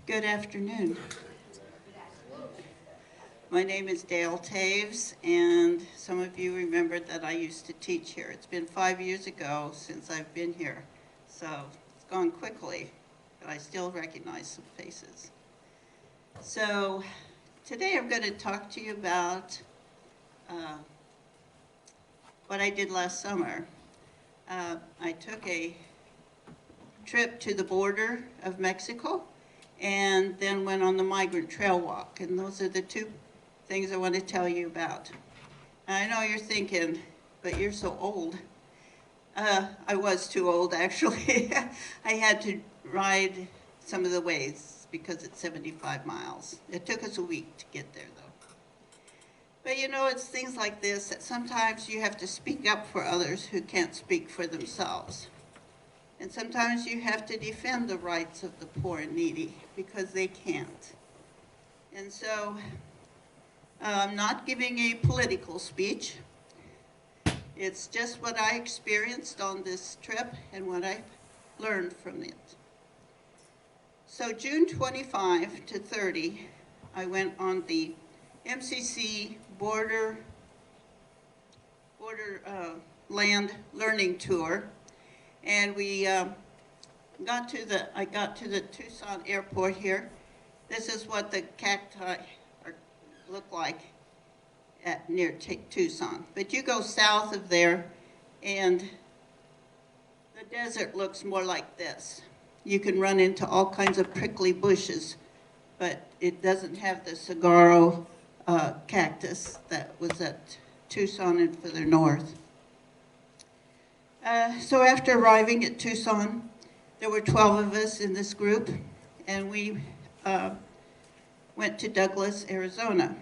Good afternoon. My name is Dayle Toews, and some of you remember that I used to teach here. It's been 5 years ago since I've been here, so it's gone quickly, but I still recognize some faces. So today I'm going to talk to you about what I did last summer. I took a trip to the border of Mexico and then went on the Migrant Trail walk, and those are the two things I want to tell you about. I know you're thinking, but you're so old. I was too old, actually. I had to ride some of the ways because it's 75 miles. It took us a week to get there, though. But you know, it's things like this that sometimes you have to speak up for others who can't speak for themselves. And sometimes you have to defend the rights of the poor and needy because they can't. And so I'm not giving a political speech. It's just what I experienced on this trip and what I learned from it. So June 25 to 30, I went on the MCC border land learning tour. And I got to the Tucson airport here. This is what the cacti look like near Tucson. But you go south of there, and the desert looks more like this. You can run into all kinds of prickly bushes, but it doesn't have the saguaro cactus that was at Tucson and further north. So after arriving at Tucson, there were 12 of us in this group, and we went to Douglas, Arizona.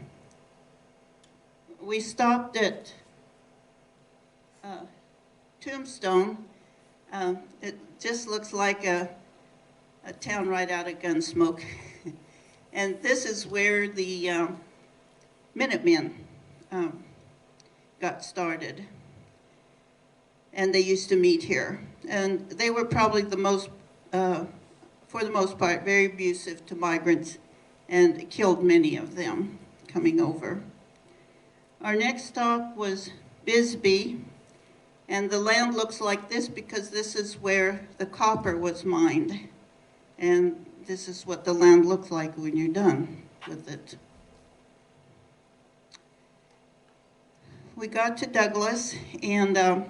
We stopped at Tombstone. It just looks like a town right out of Gunsmoke. And this is where the Minutemen got started. And they used to meet here. And they were probably for the most part, very abusive to migrants and killed many of them coming over. Our next stop was Bisbee, and the land looks like this because this is where the copper was mined. And this is what the land looks like when you're done with it. We got to Douglas, and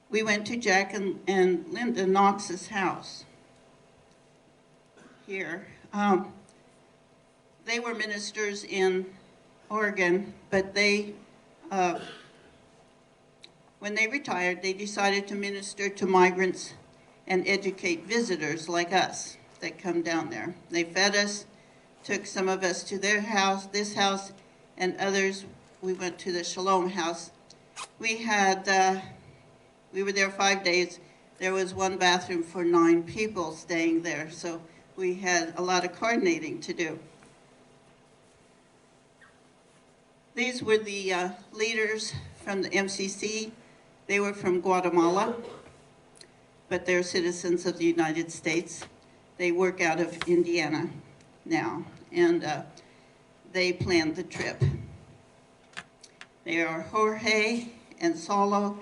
we went to Jack and Linda Knox's house here. They were ministers in Oregon, but when they retired, they decided to minister to migrants and educate visitors like us that come down there. They fed us, took some of us to their house, this house, and others, we went to the Shalom house. We were there 5 days. There was one bathroom for 9 people staying there, so we had a lot of coordinating to do. These were the leaders from the MCC. They were from Guatemala, but they're citizens of the United States. They work out of Indiana now, and they planned the trip. They are Jorge and Solo,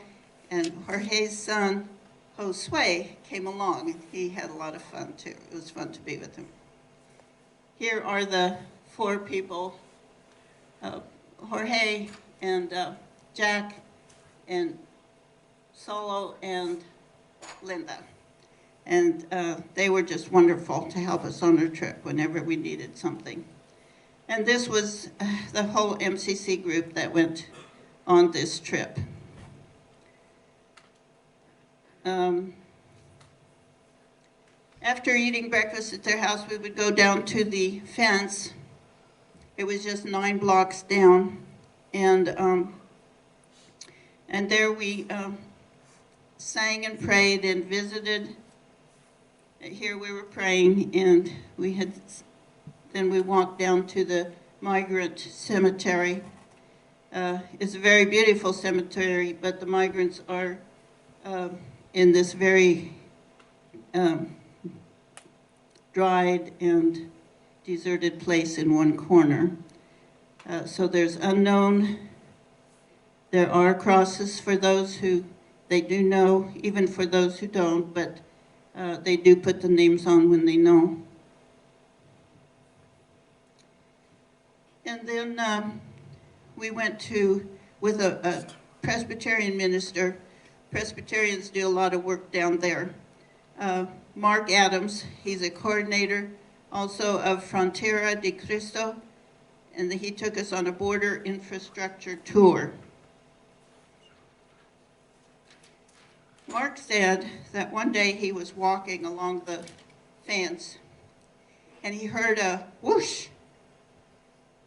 and Jorge's son, Josue, came along, and he had a lot of fun, too. It was fun to be with him. Here are the 4 people, Jorge and Jack and Solo and Linda. And they were just wonderful to help us on our trip whenever we needed something. And this was the whole MCC group that went on this trip. After eating breakfast at their house, we would go down to the fence. It was just 9 blocks down, and there we sang and prayed and visited. Here we were praying, and then we walked down to the Migrant Cemetery. It's a very beautiful cemetery, but the migrants are in this very dried and deserted place in one corner. So there's unknown. There are crosses for those who they do know, even for those who don't, but they do put the names on when they know. And then we went with a Presbyterian minister. Presbyterians do a lot of work down there. Mark Adams, he's a coordinator also of Frontera de Cristo, and he took us on a border infrastructure tour. Mark said that one day he was walking along the fence and he heard a whoosh,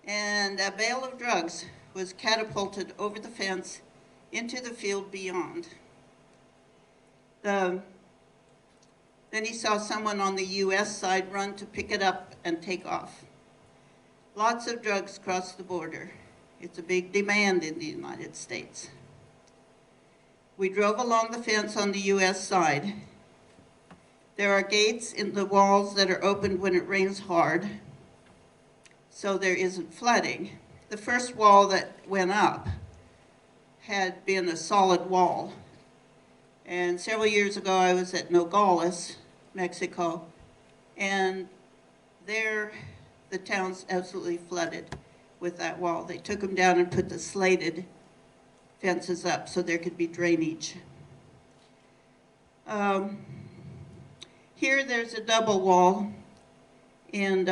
and a bale of drugs was catapulted over the fence into the field beyond. Then he saw someone on the U.S. side run to pick it up and take off. Lots of drugs cross the border. It's a big demand in the United States. We drove along the fence on the U.S. side. There are gates in the walls that are opened when it rains hard, so there isn't flooding. The first wall that went up had been a solid wall. And several years ago, I was at Nogales, Mexico, and there the town's absolutely flooded with that wall. They took them down and put the slated fences up so there could be drainage. Here there's a double wall, and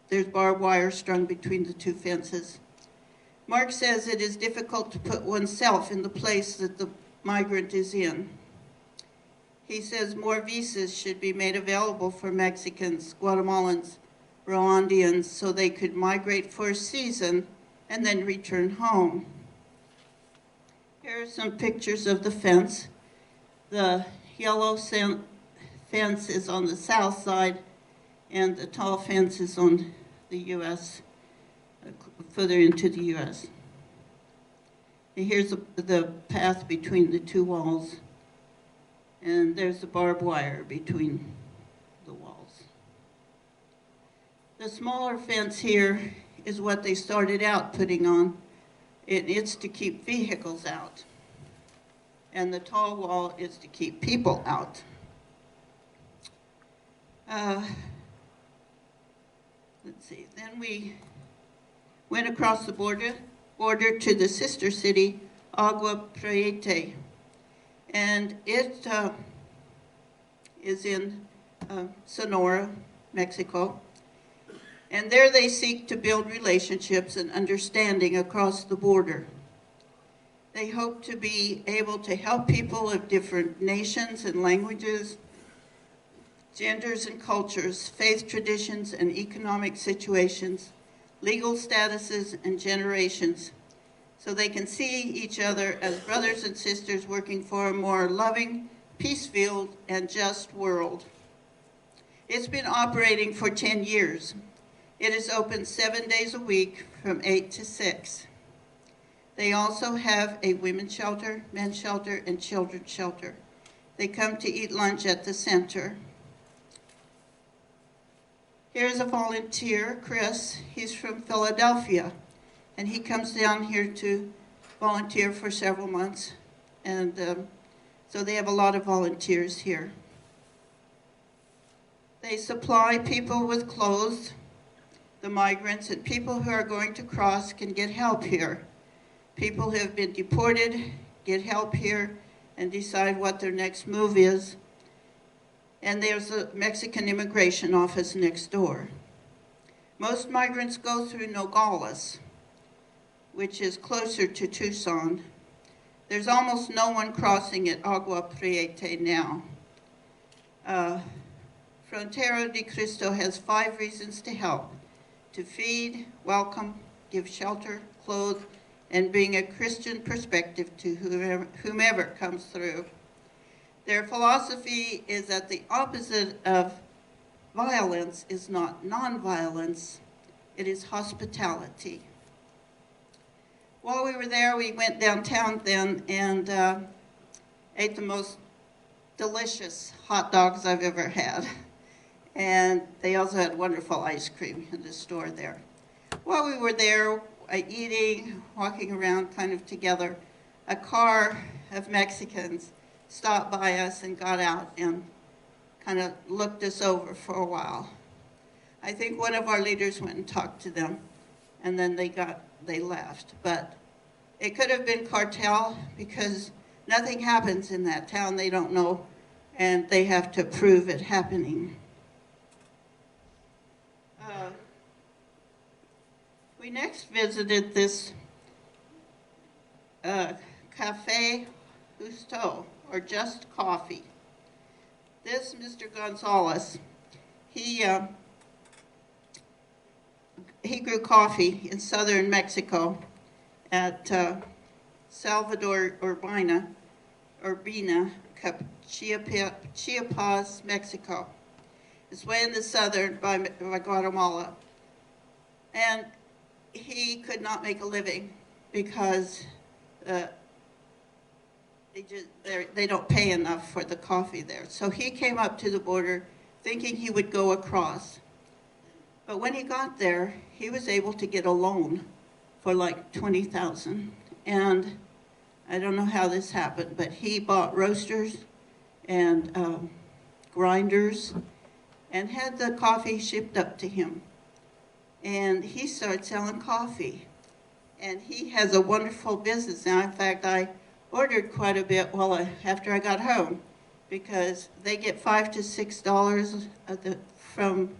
there's barbed wire strung between the two fences. Mark says it is difficult to put oneself in the place that the migrant is in. He says more visas should be made available for Mexicans, Guatemalans, Rwandians, so they could migrate for a season and then return home. Here are some pictures of the fence. The yellow fence is on the south side, and the tall fence is on the U.S., further into the U.S. And here's the path between the two walls, and there's the barbed wire between the walls. The smaller fence here is what they started out putting on. It's to keep vehicles out, and the tall wall is to keep people out. Let's see, then we went across the border to the sister city, Agua Prieta, and it is in Sonora, Mexico. And there they seek to build relationships and understanding across the border. They hope to be able to help people of different nations and languages, genders and cultures, faith traditions and economic situations, legal statuses and generations, so they can see each other as brothers and sisters working for a more loving, peace-filled, and just world. It's been operating for 10 years. It is open 7 days a week from 8 to 6. They also have a women's shelter, men's shelter, and children's shelter. They come to eat lunch at the center. Here's a volunteer, Chris. He's from Philadelphia, and he comes down here to volunteer for several months. And so they have a lot of volunteers here. They supply people with clothes. The migrants and people who are going to cross can get help here. People who have been deported get help here and decide what their next move is. And there's a Mexican immigration office next door. Most migrants go through Nogales, which is closer to Tucson. There's almost no one crossing at Agua Prieta now. Frontera de Cristo has 5 reasons to help: to feed, welcome, give shelter, clothe, and bring a Christian perspective to whomever comes through. Their philosophy is that the opposite of violence is not nonviolence, it is hospitality. While we were there, we went downtown then and ate the most delicious hot dogs I've ever had. And they also had wonderful ice cream in the store there. While we were there, eating, walking around kind of together, a car of Mexicans stopped by us and got out and kind of looked us over for a while. I think one of our leaders went and talked to them, and then they left. But it could have been cartel, because nothing happens in that town they don't know, and they have to prove it happening. We next visited this Cafe Justo, or Just Coffee. This Mr. Gonzalez, he grew coffee in southern Mexico at Salvador Urbina, Chiapas, Mexico. It's way in the southern by Guatemala. And he could not make a living because they don't pay enough for the coffee there. So he came up to the border thinking he would go across. But when he got there, he was able to get a loan for like $20,000. And I don't know how this happened, but he bought roasters and grinders and had the coffee shipped up to him. And he started selling coffee. And he has a wonderful business now. In fact, I ordered quite a bit after I got home, because they get $5 to $6 from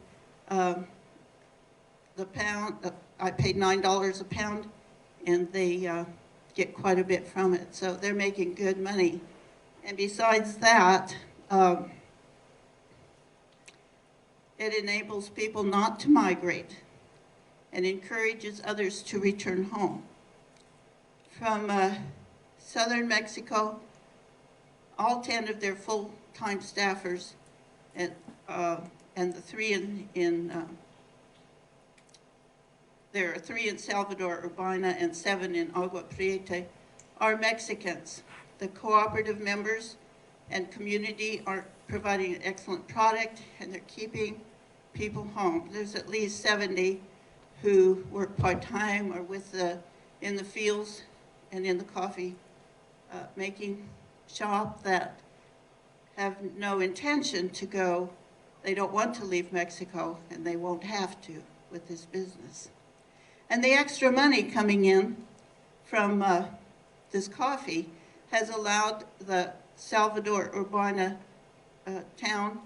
the pound. I paid $9 a pound, and they get quite a bit from it. So they're making good money. And besides that, it enables people not to migrate and encourages others to return home. From southern Mexico, all 10 of their full-time staffers, and the 3 there are 3 in Salvador Urbina and 7 in Agua Prieta, are Mexicans. The cooperative members and community are providing an excellent product, and they're keeping people home. There's at least 70 who work part-time or in the fields and in the coffee making shop that have no intention to go. They don't want to leave Mexico, and they won't have to with this business. And the extra money coming in from this coffee has allowed the Salvador Urbana town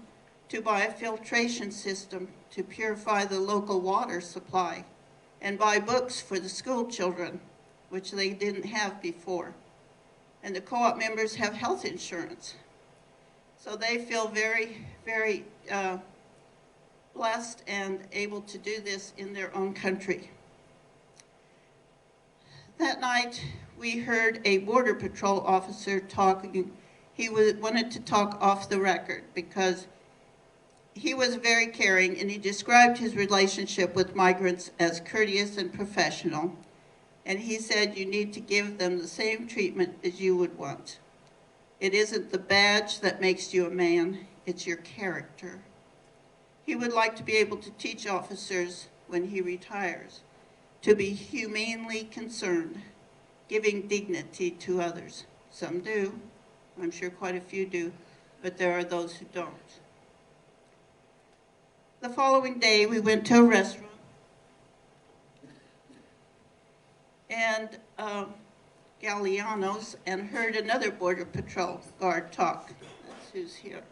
to buy a filtration system to purify the local water supply and buy books for the school children, which they didn't have before. And the co-op members have health insurance. So they feel very, very blessed and able to do this in their own country. That night, we heard a Border Patrol officer talking. He wanted to talk off the record because he was very caring, and he described his relationship with migrants as courteous and professional. And he said, you need to give them the same treatment as you would want. It isn't the badge that makes you a man, it's your character. He would like to be able to teach officers when he retires to be humanely concerned, giving dignity to others. Some do, I'm sure quite a few do, but there are those who don't. The following day, we went to a restaurant, and Galeano's, and heard another Border Patrol guard talk. That's who's here.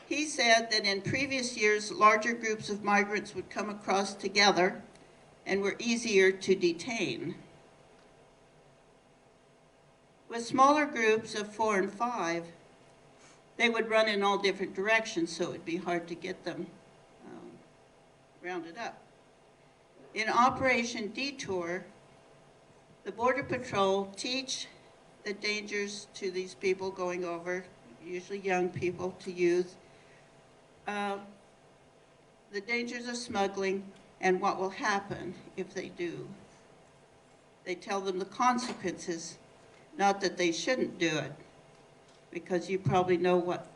He said that in previous years, larger groups of migrants would come across together and were easier to detain. With smaller groups of 4 and 5, they would run in all different directions, so it would be hard to get them rounded up. In Operation Detour, the Border Patrol teach the dangers to these people going over, usually young people to youth, the dangers of smuggling and what will happen if they do. They tell them the consequences, not that they shouldn't do it, because you probably know what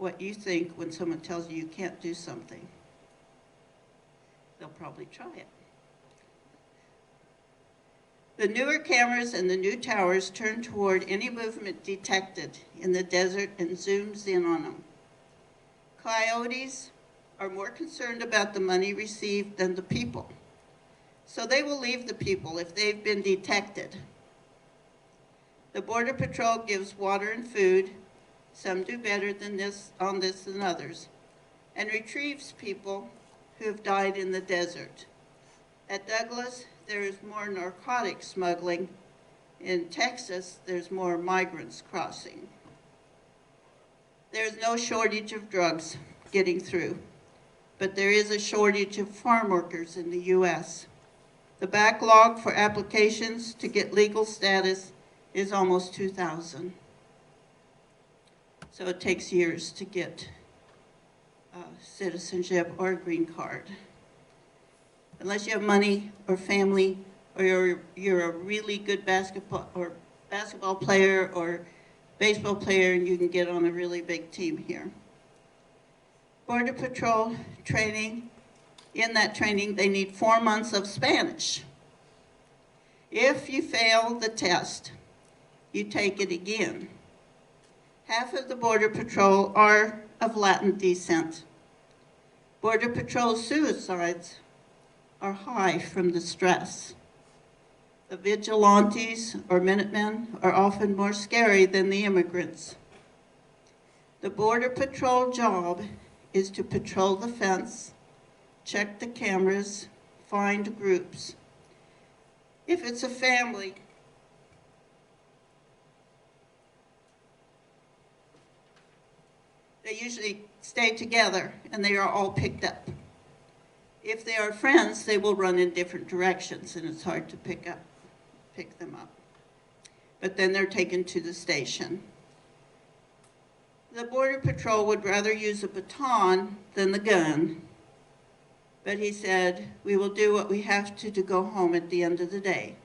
what you think when someone tells you you can't do something. They'll probably try it. The newer cameras and the new towers turn toward any movement detected in the desert and zooms in on them. Coyotes are more concerned about the money received than the people. So they will leave the people if they've been detected. The Border Patrol gives water and food, some do better than this than others, and retrieves people who have died in the desert. At Douglas, there is more narcotic smuggling. In Texas, there's more migrants crossing. There's no shortage of drugs getting through, but there is a shortage of farm workers in the U.S. The backlog for applications to get legal status is almost 2,000. So it takes years to get citizenship or a green card. Unless you have money or family, or you're a really good basketball player or baseball player, and you can get on a really big team here. Border Patrol training, in that training, they need 4 months of Spanish. If you fail the test, you take it again. Half of the Border Patrol are of Latin descent. Border Patrol suicides are high from the stress. The vigilantes or Minutemen are often more scary than the immigrants. The Border Patrol job is to patrol the fence, check the cameras, find groups. If it's a family, they usually stay together and they are all picked up. If they are friends, they will run in different directions and it's hard to pick them up. But then they're taken to the station. The Border Patrol would rather use a baton than the gun, but he said, we will do what we have to go home at the end of the day.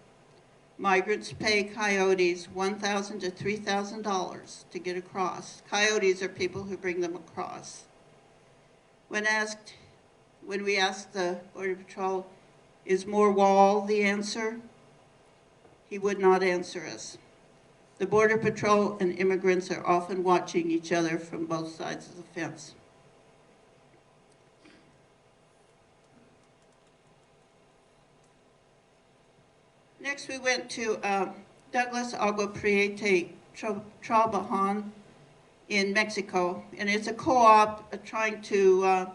Migrants pay coyotes $1,000 to $3,000 to get across. Coyotes are people who bring them across. When we asked the Border Patrol, is more wall the answer? He would not answer us. The Border Patrol and immigrants are often watching each other from both sides of the fence. Next, we went to Douglas Agua Prieta Trabajan in Mexico, and it's a co-op trying to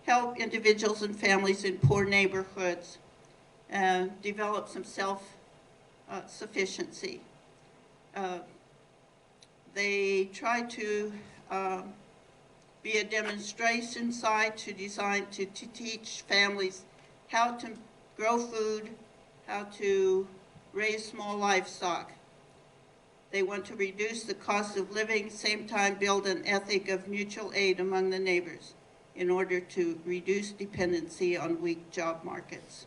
help individuals and families in poor neighborhoods develop some self-sufficiency. They try to be a demonstration site to teach families how to grow food, how to raise small livestock. They want to reduce the cost of living, same time build an ethic of mutual aid among the neighbors in order to reduce dependency on weak job markets.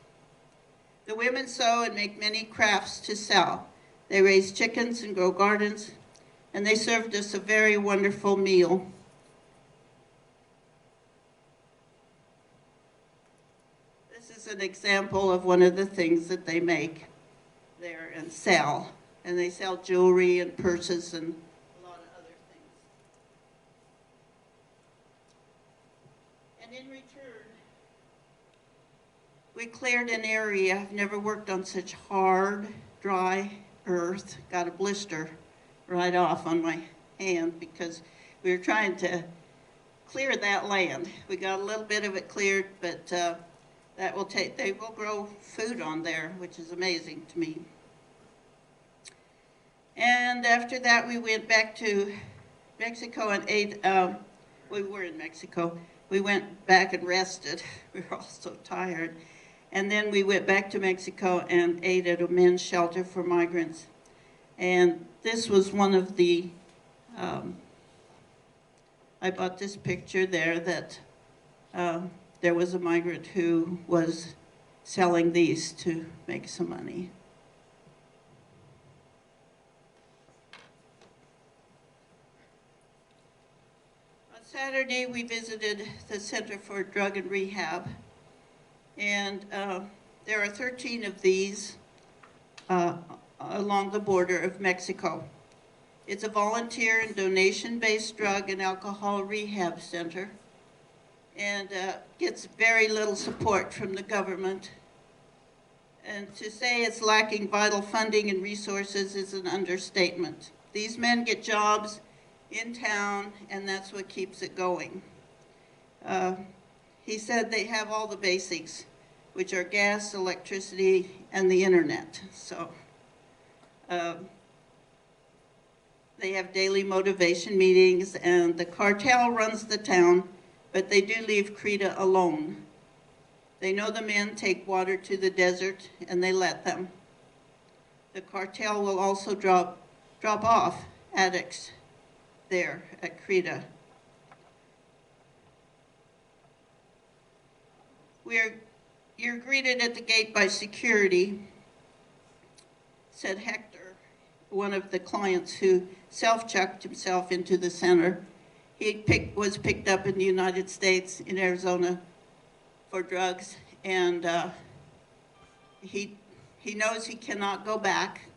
The women sew and make many crafts to sell. They raise chickens and grow gardens, and they served us a very wonderful meal. This is an example of one of the things that they make there and sell. And they sell jewelry and purses and a lot of other things. And in return, we cleared an area. I've never worked on such hard, dry earth. Got a blister right off on my hand because we were trying to clear that land. We got a little bit of it cleared, but they will grow food on there, which is amazing to me. And after that, we went back to Mexico and ate. We were in Mexico. We went back and rested. We were all so tired. And then we went back to Mexico and ate at a men's shelter for migrants. And this was one of the, I bought this picture there that there was a migrant who was selling these to make some money. Saturday, we visited the Center for Drug and Rehab, and there are 13 of these along the border of Mexico. It's a volunteer and donation-based drug and alcohol rehab center, and gets very little support from the government. And to say it's lacking vital funding and resources is an understatement. These men get jobs in town, and that's what keeps it going. He said they have all the basics, which are gas, electricity, and the internet. So they have daily motivation meetings, and the cartel runs the town, but they do leave Creta alone. They know the men take water to the desert, and they let them. The cartel will also drop off addicts there at Creta. You're greeted at the gate by security, said Hector, one of the clients who self-checked himself into the center. He was picked up in the United States, in Arizona, for drugs, and he knows he cannot go back,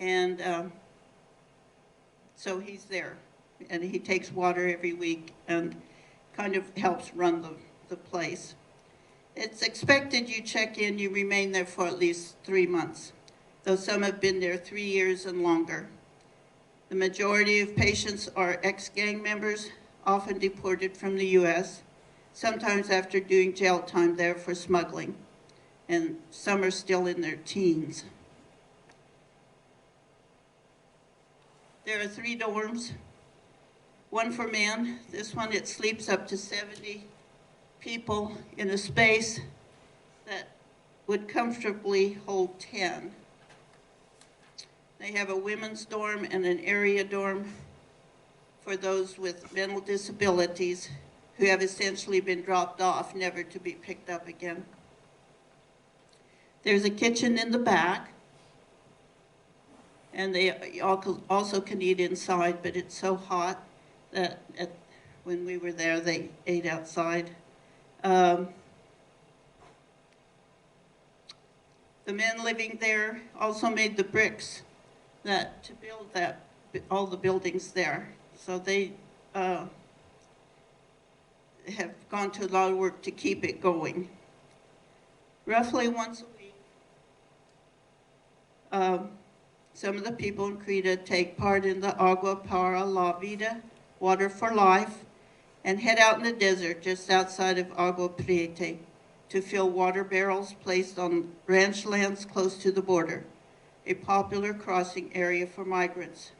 and so he's there, and he takes water every week and kind of helps run the place. It's expected you check in, you remain there for at least 3 months, though some have been there 3 years and longer. The majority of patients are ex-gang members, often deported from the U.S., sometimes after doing jail time there for smuggling, and some are still in their teens. There are 3 dorms, one for men. This one, it sleeps up to 70 people in a space that would comfortably hold 10. They have a women's dorm and an area dorm for those with mental disabilities who have essentially been dropped off, never to be picked up again. There's a kitchen in the back, and they also can eat inside, but it's so hot that when we were there, they ate outside. The men living there also made the bricks to build all the buildings there. So they have gone to a lot of work to keep it going. Roughly once a week, some of the people in Creta take part in the Agua para la Vida, Water for Life, and head out in the desert just outside of Agua Prieta to fill water barrels placed on ranch lands close to the border, a popular crossing area for migrants.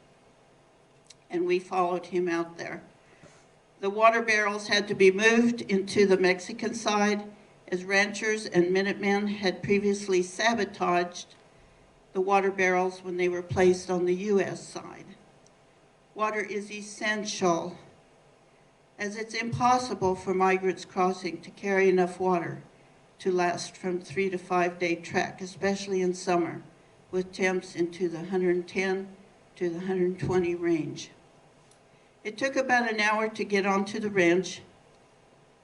And we followed him out there. The water barrels had to be moved into the Mexican side as ranchers and Minutemen had previously sabotaged the water barrels when they were placed on the U.S. side. Water is essential, as it's impossible for migrants crossing to carry enough water to last from 3 to 5 day trek, especially in summer, with temps into the 110 to the 120 range. It took about an hour to get onto the ranch,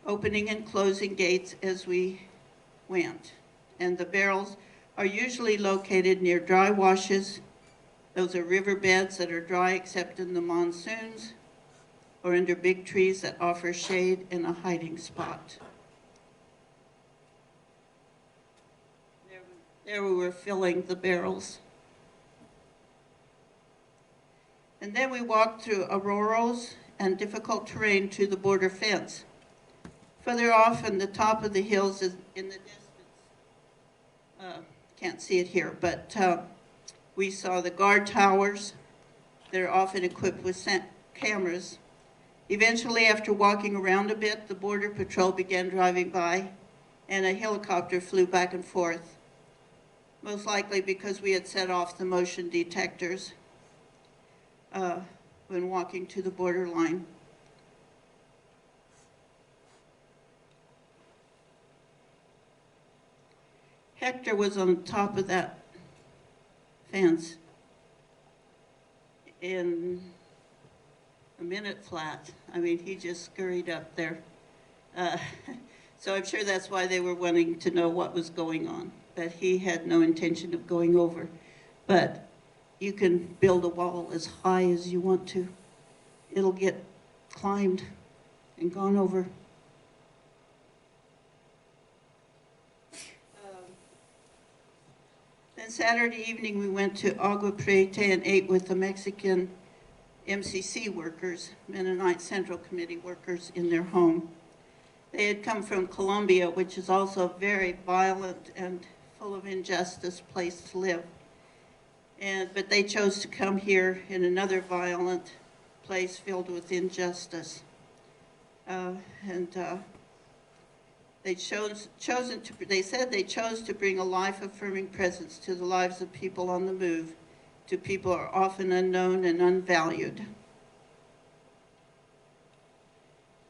opening and closing gates as we went. And the barrels are usually located near dry washes. Those are riverbeds that are dry except in the monsoons, or under big trees that offer shade and a hiding spot. There we were filling the barrels. And then we walked through arroyos and difficult terrain to the border fence. Further off on the top of the hills is in the distance. Can't see it here, but we saw the guard towers. They're often equipped with cameras. Eventually, after walking around a bit, the Border Patrol began driving by, and a helicopter flew back and forth, most likely because we had set off the motion detectors when walking to the borderline. Hector was on top of that fence, and a minute flat. I mean, he just scurried up there. Uh, so I'm sure that's why they were wanting to know what was going on. But he had no intention of going over. But you can build a wall as high as you want to. It'll get climbed and gone over. Then Saturday evening we went to Agua Prieta and ate with the Mexican MCC workers, Mennonite Central Committee workers, in their home. They had come from Colombia, which is also a very violent and full of injustice place to live. But they chose to come here in another violent place filled with injustice. They said they chose to bring a life-affirming presence to the lives of people on the move, to people who are often unknown and unvalued.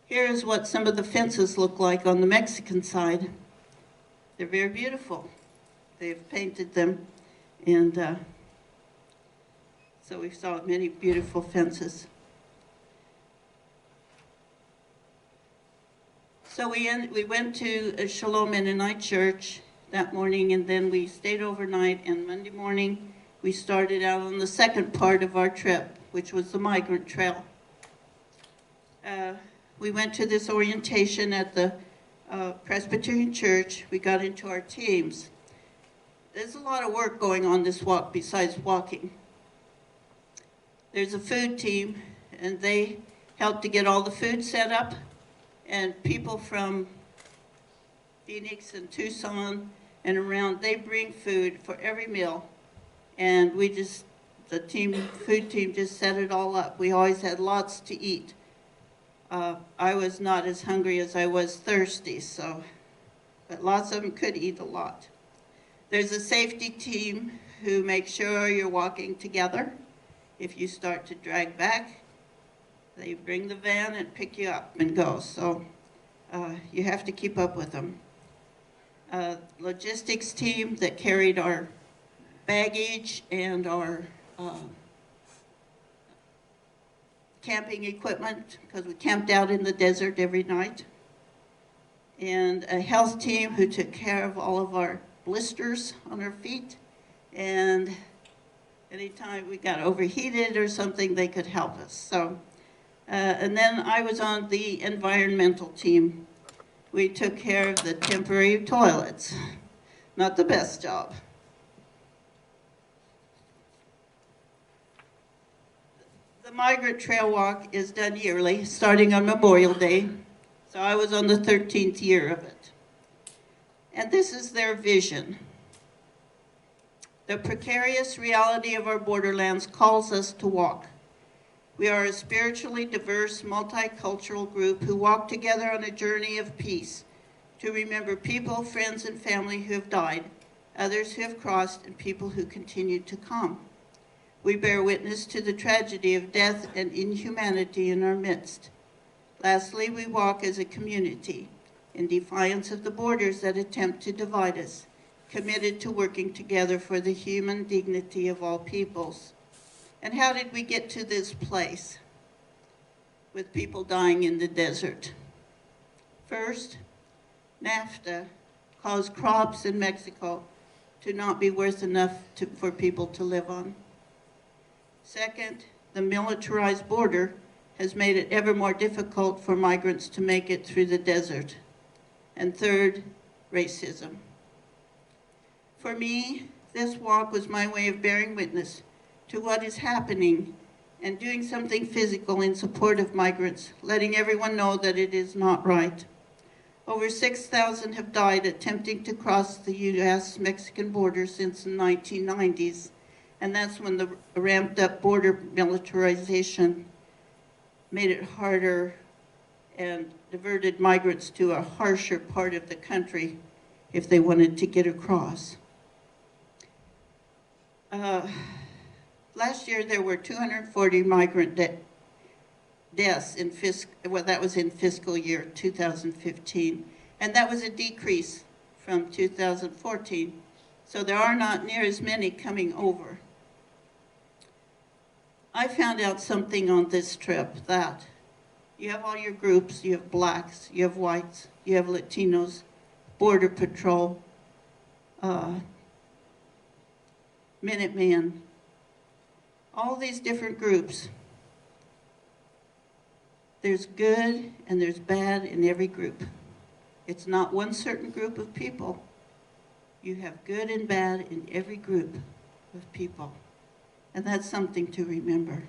Here is what some of the fences look like on the Mexican side. They're very beautiful. They've painted them, and so we saw many beautiful fences. So we went to Shalom Mennonite Church that morning, and then we stayed overnight, and Monday morning we started out on the second part of our trip, which was the Migrant Trail. We went to this orientation at the Presbyterian Church. We got into our teams. There's a lot of work going on this walk besides walking. There's a food team, and they help to get all the food set up. And people from Phoenix and Tucson and around, they bring food for every meal. And the food team just set it all up. We always had lots to eat. I was not as hungry as I was thirsty, but lots of them could eat a lot. There's a safety team who make sure you're walking together. If you start to drag back, they bring the van and pick you up and go. So you have to keep up with them. Logistics team that carried our baggage and our camping equipment, because we camped out in the desert every night. And a health team who took care of all of our blisters on our feet. And anytime we got overheated or something, they could help us. So, and then I was on the environmental team. We took care of the temporary toilets. Not the best job. The Migrant Trail Walk is done yearly, starting on Memorial Day. So I was on the 13th year of it. And this is their vision. The precarious reality of our borderlands calls us to walk. We are a spiritually diverse, multicultural group who walk together on a journey of peace to remember people, friends, and family who have died, others who have crossed, and people who continue to come. We bear witness to the tragedy of death and inhumanity in our midst. Lastly, we walk as a community in defiance of the borders that attempt to divide us, committed to working together for the human dignity of all peoples. And how did we get to this place with people dying in the desert? First, NAFTA caused crops in Mexico to not be worth enough for people to live on. Second, the militarized border has made it ever more difficult for migrants to make it through the desert. And third, racism. For me, this walk was my way of bearing witness to what is happening and doing something physical in support of migrants, letting everyone know that it is not right. Over 6,000 have died attempting to cross the U.S.-Mexican border since the 1990s, and that's when the ramped up border militarization made it harder and diverted migrants to a harsher part of the country if they wanted to get across. Last year there were 240 migrant deaths in that was in fiscal year 2015, and that was a decrease from 2014. So there are not near as many coming over. I found out something on this trip, that you have all your groups. You have blacks, you have whites, you have Latinos, Border Patrol, Minutemen, all these different groups. There's good and there's bad in every group. It's not one certain group of people. You have good and bad in every group of people. And that's something to remember.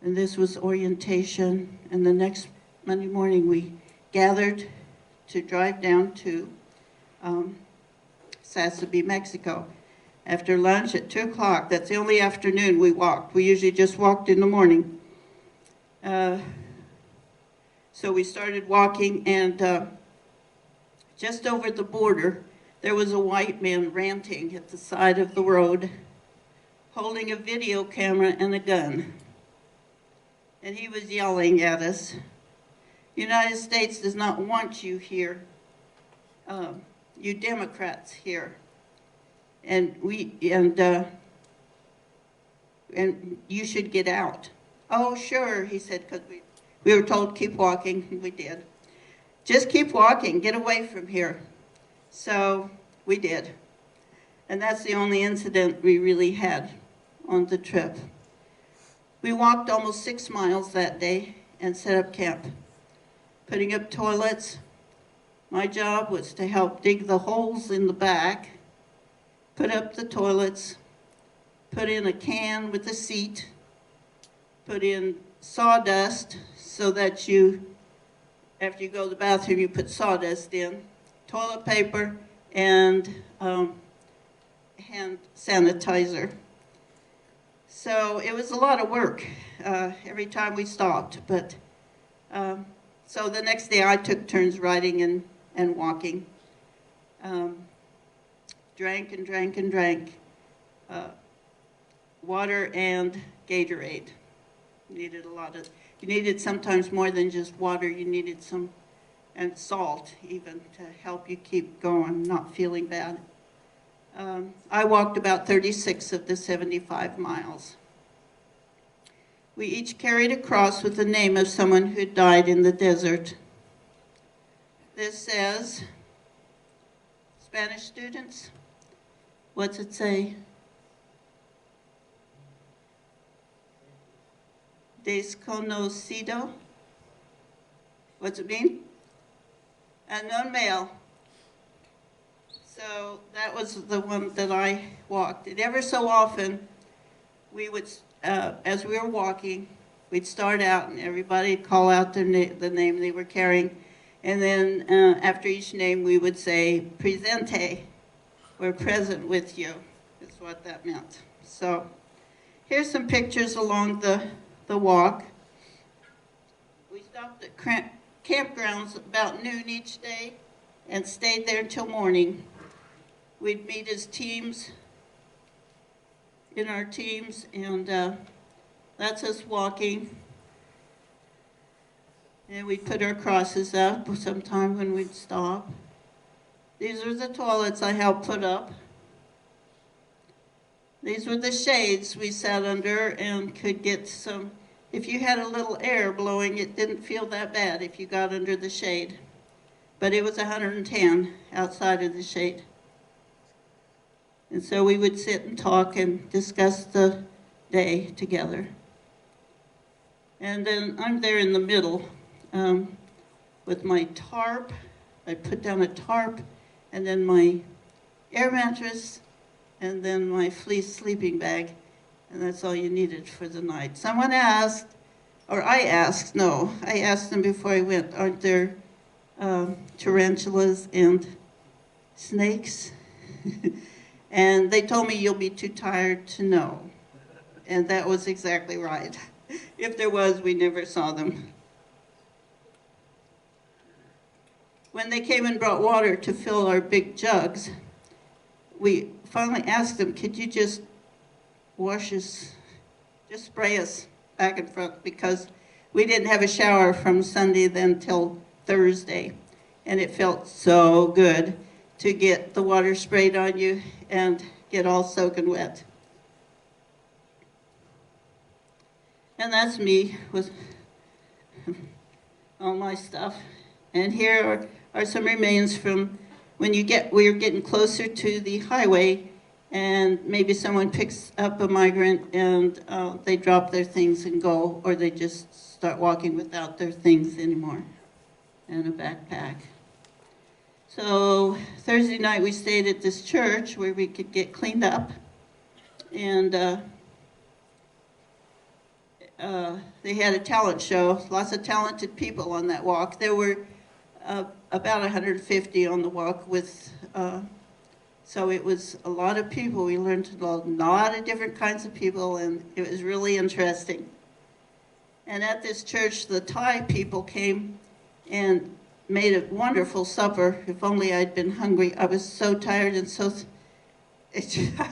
And this was orientation, and the next Monday morning we gathered to drive down to Sassabee, Mexico. After lunch at 2 o'clock, that's the only afternoon we walked. We usually just walked in the morning. So we started walking, and just over the border, there was a white man ranting at the side of the road, holding a video camera and a gun. And he was yelling at us, "United States does not want you here, you Democrats here. And you should get out." "Oh, sure," he said, because we were told keep walking, and we did. "Just keep walking, get away from here." So we did. And that's the only incident we really had on the trip. We walked almost 6 miles that day and set up camp, putting up toilets. My job was to help dig the holes in the back, put up the toilets, put in a can with a seat, put in sawdust so that after you go to the bathroom, you put sawdust in, toilet paper, and hand sanitizer. So it was a lot of work every time we stopped. But so the next day I took turns riding and walking. Drank and drank and drank water and Gatorade. You needed sometimes more than just water. You needed some, and salt even, to help you keep going, not feeling bad. I walked about 36 of the 75 miles. We each carried a cross with the name of someone who died in the desert. This says, Spanish students, what's it say? Desconocido. What's it mean? Unknown male. So that was the one that I walked. And ever so often, we would, as we were walking, we'd start out and everybody'd call out the name they were carrying. And then after each name, we would say, presente, we're present with you, is what that meant. So here's some pictures along the walk. We stopped at campgrounds about noon each day and stayed there till morning. We'd meet as teams, in our teams, and that's us walking. And we'd put our crosses up sometime when we'd stop. These are the toilets I helped put up. These were the shades we sat under and could get some. If you had a little air blowing, it didn't feel that bad if you got under the shade. But it was 110 outside of the shade. And so we would sit and talk and discuss the day together. And then I'm there in the middle with my tarp. I put down a tarp, and then my air mattress, and then my fleece sleeping bag, and that's all you needed for the night. Someone asked, or I asked them before I went, aren't there tarantulas and snakes? And they told me you'll be too tired to know. And that was exactly right. If there was, we never saw them. When they came and brought water to fill our big jugs, we finally asked them, could you just wash us, just spray us back and front, because we didn't have a shower from Sunday then till Thursday. And it felt so good to get the water sprayed on you and get all soaking wet. And that's me with all my stuff. And here are some remains from when we're getting closer to the highway, and maybe someone picks up a migrant and they drop their things and go, or they just start walking without their things anymore, and a backpack. So Thursday night we stayed at this church where we could get cleaned up, and they had a talent show, lots of talented people on that walk. There were about 150 on the walk so it was a lot of people. We learned a lot of different kinds of people, and it was really interesting. And at this church, the Thai people came and made a wonderful supper. If only I'd been hungry. I was so tired and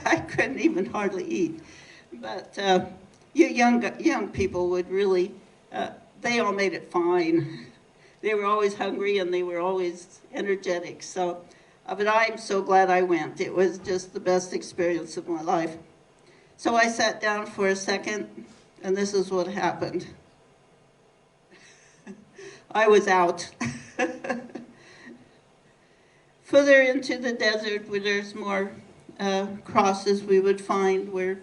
I couldn't even hardly eat. But you young people would really, they all made it fine. They were always hungry and they were always energetic. So, but I'm so glad I went. It was just the best experience of my life. So I sat down for a second, and this is what happened. I was out. Further into the desert, where there's more crosses we would find where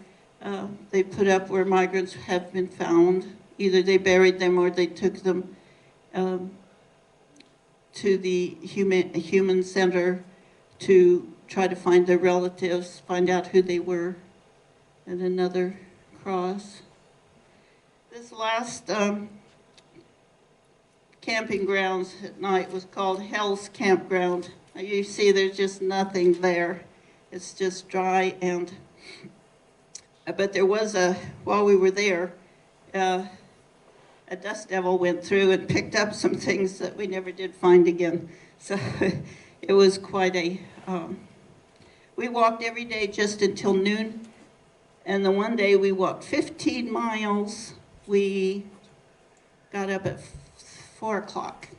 they put up where migrants have been found. Either they buried them or they took them to the human center to try to find their relatives, find out who they were, and another cross. This last camping grounds at night was called Hell's Campground. You see there's just nothing there. It's just dry, and but there was while we were there, a dust devil went through and picked up some things that we never did find again. So it was quite a, we walked every day just until noon, and the one day we walked 15 miles. We got up at 4 o'clock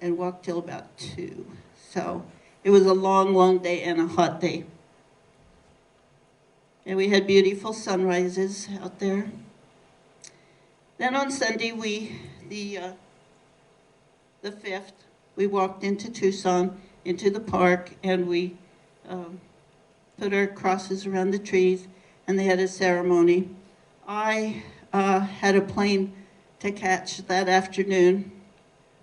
and walked till about 2. So it was a long, long day and a hot day. And we had beautiful sunrises out there. Then on Sunday, the 5th, we walked into Tucson, into the park, and we put our crosses around the trees, and they had a ceremony. I had a plane to catch that afternoon.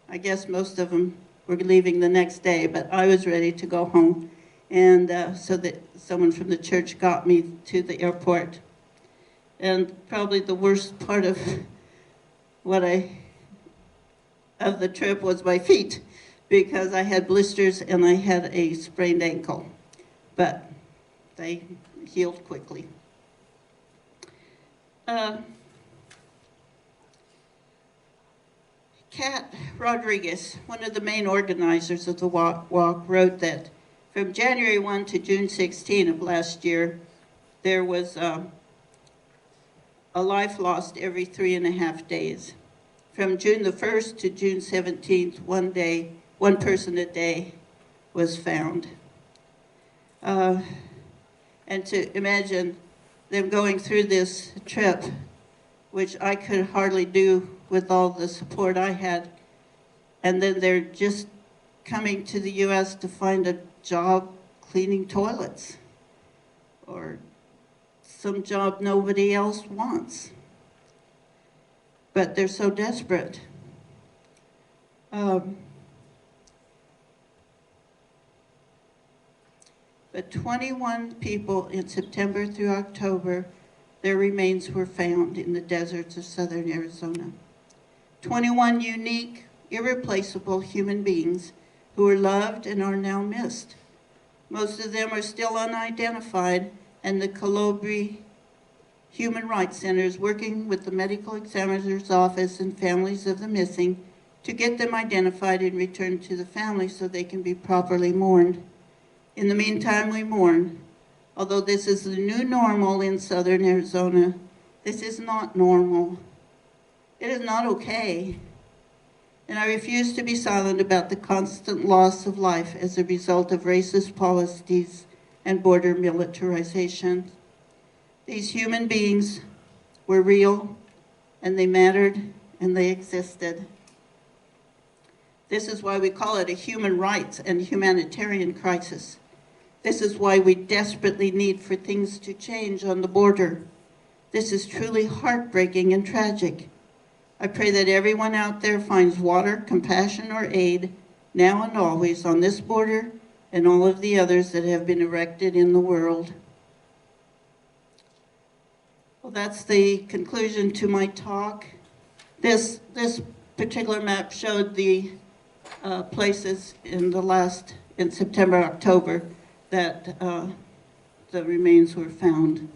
I guess most of them were leaving the next day, but I was ready to go home. And so that someone from the church got me to the airport. And probably the worst part of the trip was my feet, because I had blisters and I had a sprained ankle, but they healed quickly. Kat Rodriguez, one of the main organizers of the walk, wrote that from January 1 to June 16 of last year, there was a life lost every 3.5 days. From June the 1st to June 17th, one person a day was found. And to imagine them going through this trip, which I could hardly do with all the support I had, and then they're just coming to the U.S. to find a job cleaning toilets, or some job nobody else wants. But they're so desperate. But 21 people in September through October, their remains were found in the deserts of southern Arizona. 21 unique, irreplaceable human beings who were loved and are now missed. Most of them are still unidentified, and the Colobri Human Rights Center is working with the medical examiner's office and families of the missing to get them identified and returned to the family so they can be properly mourned. In the meantime, we mourn. Although this is the new normal in southern Arizona, this is not normal. It is not okay. And I refuse to be silent about the constant loss of life as a result of racist policies and border militarization. These human beings were real, and they mattered, and they existed. This is why we call it a human rights and humanitarian crisis. This is why we desperately need for things to change on the border. This is truly heartbreaking and tragic. I pray that everyone out there finds water, compassion, or aid, now and always, on this border and all of the others that have been erected in the world. Well, that's the conclusion to my talk. This particular map showed the places in September, October, that the remains were found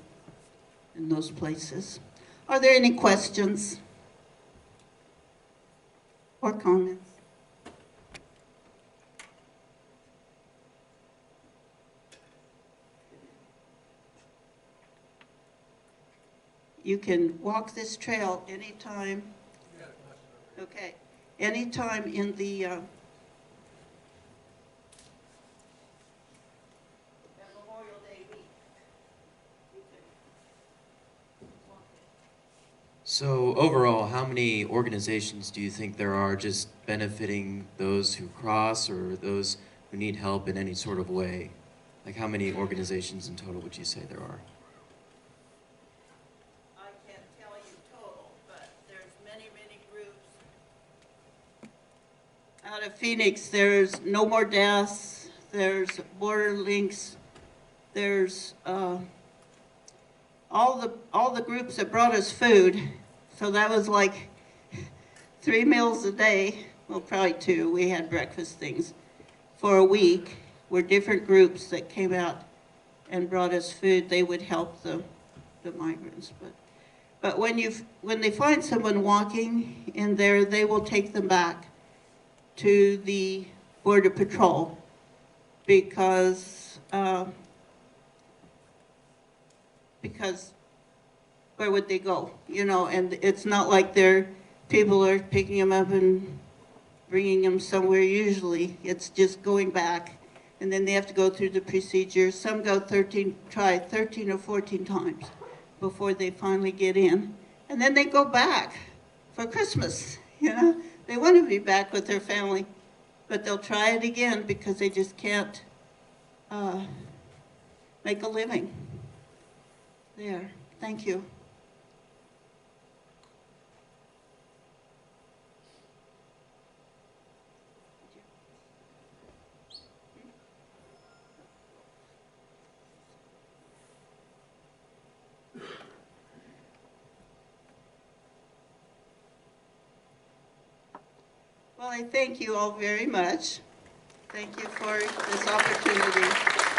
in those places. Are there any questions or comments? You can walk this trail anytime. Okay, anytime in the Memorial Day week. So overall, how many organizations do you think there are just benefiting those who cross or those who need help in any sort of way? Like how many organizations in total would you say there are? I can't tell you total, but there's many, many groups. Out of Phoenix, there's No More Deaths, there's Border Links, there's all the groups that brought us food. So that was like 3 meals a day, well, probably 2. We had breakfast things for a week. Were different groups that came out and brought us food. They would help the migrants. But when they find someone walking in there, they will take them back to the Border Patrol because where would they go? You know, and it's not like people are picking them up and bringing them somewhere usually. It's just going back, and then they have to go through the procedure. Some go 13 or 14 times before they finally get in. And then they go back for Christmas, you know. They want to be back with their family, but they'll try it again because they just can't make a living there. Thank you. Well, I thank you all very much. Thank you for this opportunity.